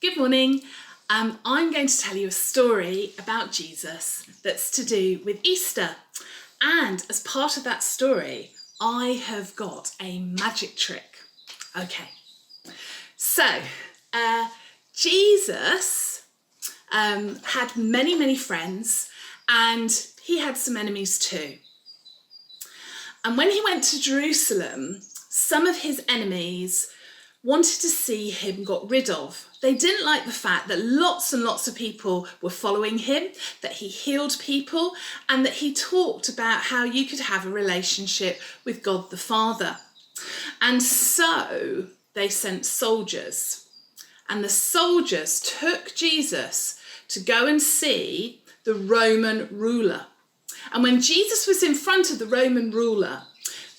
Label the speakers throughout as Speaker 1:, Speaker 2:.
Speaker 1: Good morning. I'm going to tell you a story about Jesus that's to do with Easter. And as part of that story, I have got a magic trick. Okay, so Jesus had many friends, and he had some enemies too. And when he went to Jerusalem, some of his enemies wanted to see him got rid of. They didn't like the fact that lots and lots of people were following him, that he healed people, and that he talked about how you could have a relationship with God the Father. And so they sent soldiers, and the soldiers took Jesus to go and see the Roman ruler. And when Jesus was in front of the Roman ruler,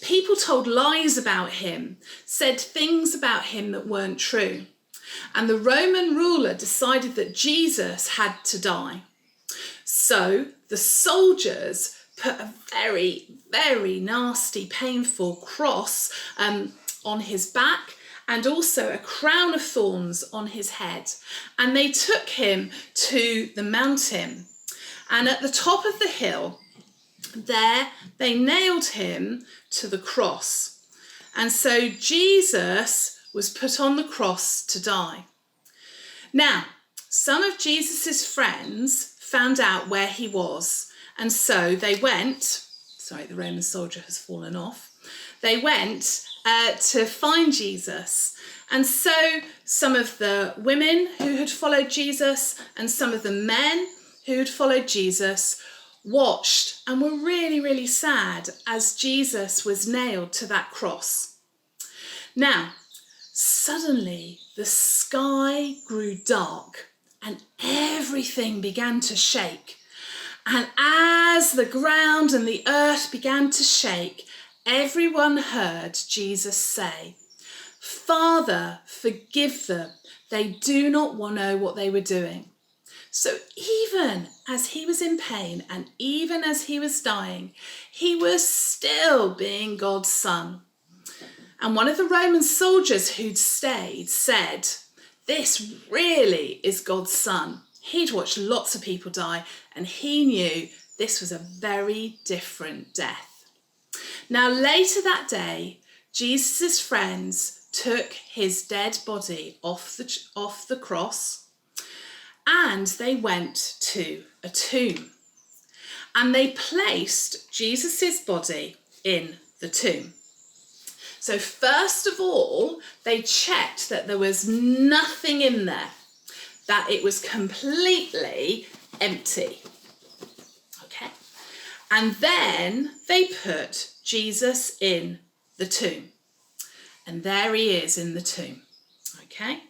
Speaker 1: people told lies about him, said things about him that weren't true. And the Roman ruler decided that Jesus had to die. So the soldiers put a very nasty, painful cross on his back, and also a crown of thorns on his head. And they took him to the mountain. And at the top of the hill, there they nailed him to the cross. And so Jesus was put on the cross to die. Now, some of Jesus's friends found out where he was, and so they went, the Roman soldier has fallen off, they went to find Jesus. And so some of the women who had followed Jesus and some of the men who had followed Jesus watched and were really sad as Jesus was nailed to that cross. Now, suddenly the sky grew dark and everything began to shake. And as the ground and the earth began to shake, everyone heard Jesus say, "Father, forgive them. They do not know what they were doing." So even as he was in pain and even as he was dying, he was still being God's son. And one of the Roman soldiers who'd stayed said, "This really is God's son." He'd watched lots of people die, and he knew this was a very different death. Now later that day, Jesus' friends took his dead body off the cross, and they went to a tomb. And they placed Jesus' body in the tomb. So first of all, they checked that there was nothing in there, that it was completely empty. Okay. And then they put Jesus in the tomb. And there he is in the tomb. Okay.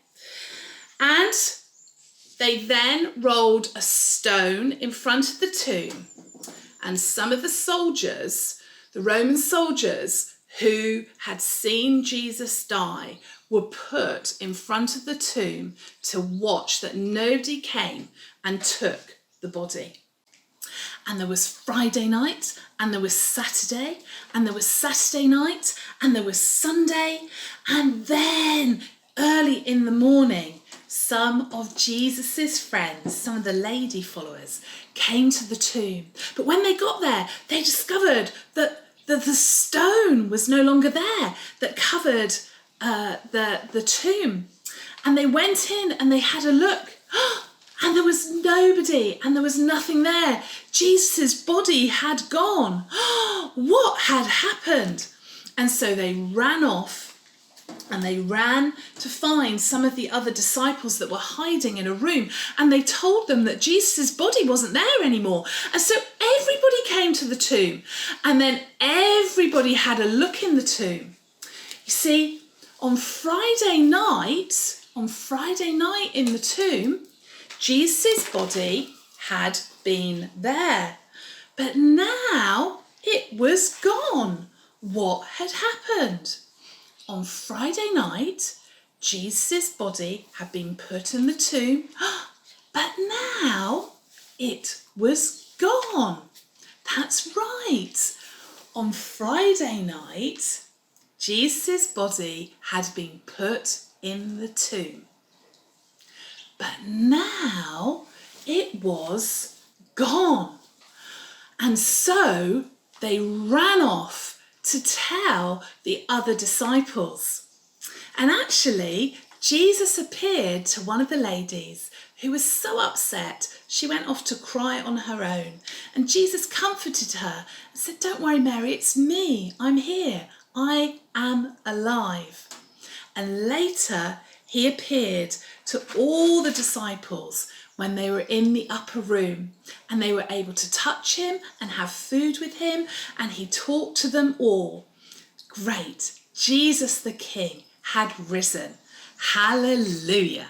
Speaker 1: And they then rolled a stone in front of the tomb, and some of the soldiers, the Roman soldiers who had seen Jesus die, were put in front of the tomb to watch that nobody came and took the body. And there was Friday night, and there was Saturday, and there was Saturday night, and there was Sunday, and then early in the morning, some of Jesus's friends, some of the lady followers, came to the tomb. But when they got there, they discovered that the stone was no longer there that covered the tomb. And they went in and they had a look. And there was nobody, and there was nothing there. Jesus's body had gone. What had happened? And so they ran off. And they ran to find some of the other disciples that were hiding in a room, and they told them that Jesus' body wasn't there anymore. And so everybody came to the tomb, and then everybody had a look in the tomb. You see, on Friday night in the tomb, Jesus' body had been there, but now it was gone. What had happened? On Friday night, Jesus' body had been put in the tomb, but now it was gone. That's right. On Friday night, Jesus' body had been put in the tomb. now it was gone. And so they ran off to tell the other disciples. And actually, Jesus appeared to one of the ladies who was so upset she went off to cry on her own. And Jesus comforted her and said, "Don't worry, Mary, it's me. I'm here. I am alive." And later he appeared to all the disciples when they were in the upper room, and they were able to touch him and have food with him, and he talked to them all. Great. Jesus the King had risen. Hallelujah.